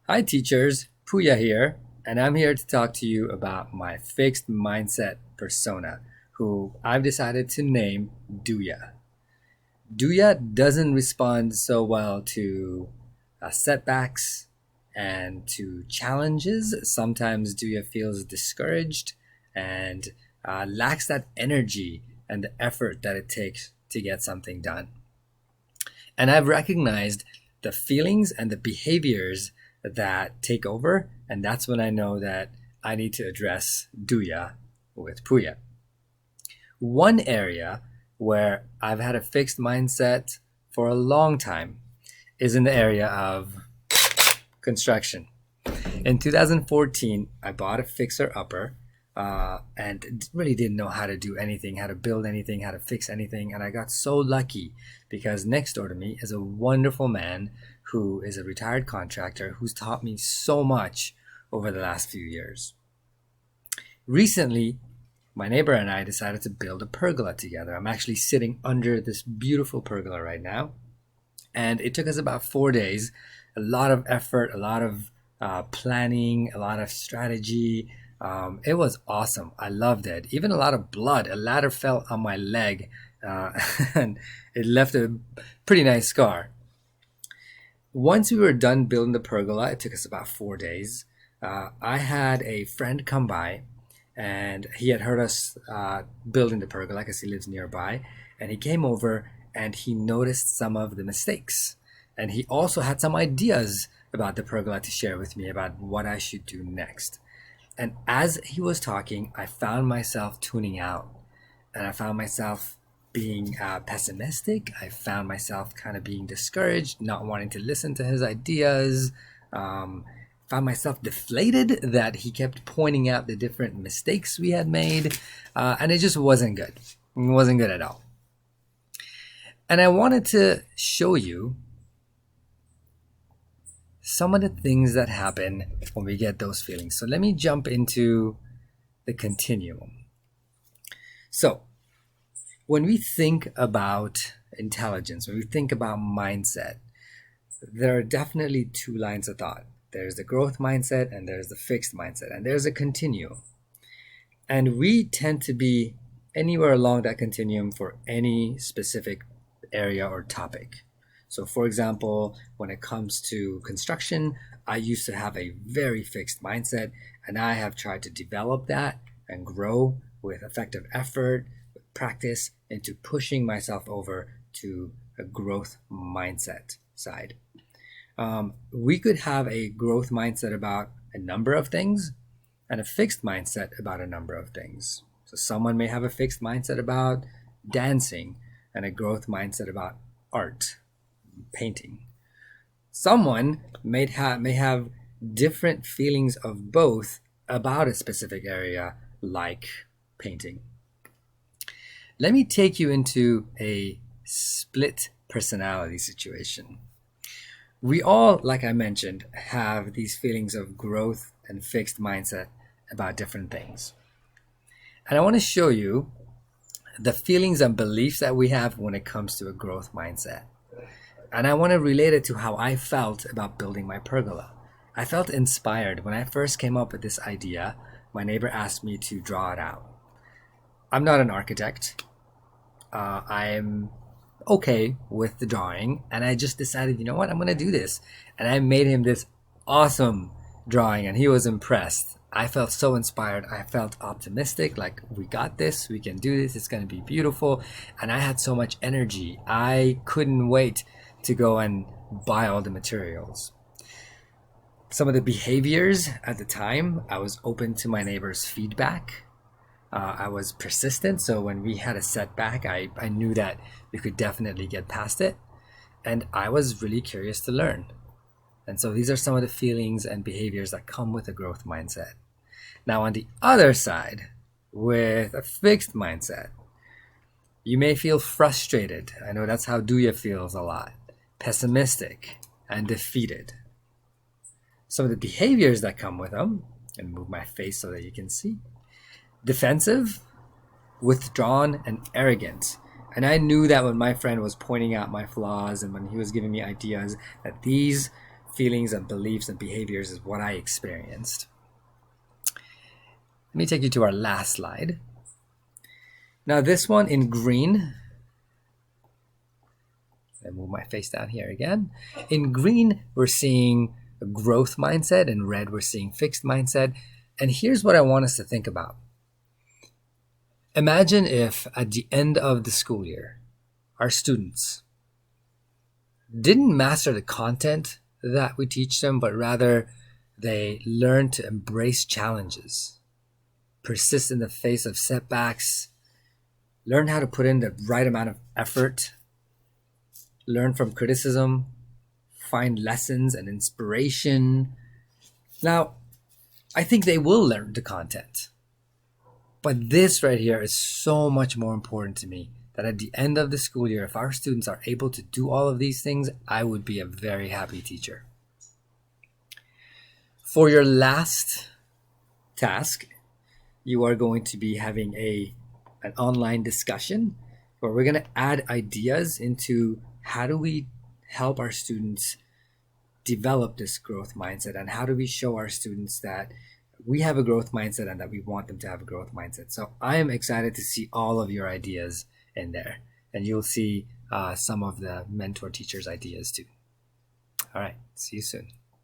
Hi, teachers. Puya here, and I'm here to talk to you about my fixed mindset persona, who I've decided to name Duya. Duya doesn't respond so well to setbacks and to challenges. Sometimes Duya feels discouraged and lacks that energy and the effort that it takes to get something done. And I've recognized the feelings and the behaviors that take over. And that's when I know that I need to address Duya with Puya. One area where I've had a fixed mindset for a long time is in the area of construction. In 2014, I bought a fixer upper and really didn't know how to do anything, how to build anything, how to fix anything. And I got so lucky because next door to me is a wonderful man who is a retired contractor who's taught me so much over the last few years. Recently, my neighbor and I decided to build a pergola together. I'm actually sitting under this beautiful pergola right now. And it took us about 4 days, a lot of effort, a lot of planning, a lot of strategy. It was awesome. I loved it. Even a lot of blood. A ladder fell on my leg uh, and it left a pretty nice scar. Once we were done building the pergola, it took us about 4 days. I had a friend come by and he had heard us building the pergola because he lives nearby. And he came over and he noticed some of the mistakes. And he also had some ideas about the pergola to share with me about what I should do next. And as he was talking, I found myself tuning out and I found myself being pessimistic. I found myself kind of being discouraged, not wanting to listen to his ideas. Found myself deflated that he kept pointing out the different mistakes we had made, and it just wasn't good. It wasn't good at all. And I wanted to show you some of the things that happen when we get those feelings. So let me jump into the continuum. So, when we think about intelligence, when we think about mindset, there are definitely two lines of thought. There's the growth mindset and there's the fixed mindset, and there's a continuum. And we tend to be anywhere along that continuum for any specific area or topic. So, for example, when it comes to construction, I used to have a very fixed mindset, and I have tried to develop that and grow with effective effort, with practice, into pushing myself over to a growth mindset side. We could have a growth mindset about a number of things and a fixed mindset about a number of things. So, someone may have a fixed mindset about dancing and a growth mindset about art, painting. Someone may have different feelings of both about a specific area, like painting. Let me take you into a split personality situation. We all, like I mentioned, have these feelings of growth and fixed mindset about different things. And I want to show you the feelings and beliefs that we have when it comes to a growth mindset. And I want to relate it to how I felt about building my pergola. I felt inspired when I first came up with this idea. My neighbor asked me to draw it out. I'm not an architect. I'm okay with the drawing, and I just decided, you know what, I'm going to do this. And I made him this awesome drawing, and he was impressed. I felt so inspired. I felt optimistic, like we got this, we can do this, it's going to be beautiful. And I had so much energy. I couldn't wait to go and buy all the materials. Some of the behaviors at the time, I was open to my neighbor's feedback. I was persistent, so when we had a setback, I knew that we could definitely get past it. And I was really curious to learn. And so these are some of the feelings and behaviors that come with a growth mindset. Now, on the other side, with a fixed mindset, you may feel frustrated. I know that's how Duya feels a lot. Pessimistic and defeated. Some of the behaviors that come with them, and move my face so that you can see. Defensive, withdrawn, and arrogant. And I knew that when my friend was pointing out my flaws and when he was giving me ideas, that these feelings and beliefs and behaviors is what I experienced. Let me take you to our last slide. Now this one in green, I move my face down here again. In green, we're seeing a growth mindset. In red, we're seeing fixed mindset. And here's what I want us to think about. Imagine if at the end of the school year, our students didn't master the content that we teach them, but rather they learn to embrace challenges, persist in the face of setbacks, learn how to put in the right amount of effort, learn from criticism, find lessons and inspiration. Now, I think they will learn the content. But this right here is so much more important to me, that at the end of the school year, if our students are able to do all of these things, I would be a very happy teacher. For your last task, you are going to be having an online discussion where we're going to add ideas into how do we help our students develop this growth mindset, and how do we show our students that we have a growth mindset and that we want them to have a growth mindset. So I am excited to see all of your ideas in there, and you'll see some of the mentor teachers' ideas too. All right, see you soon.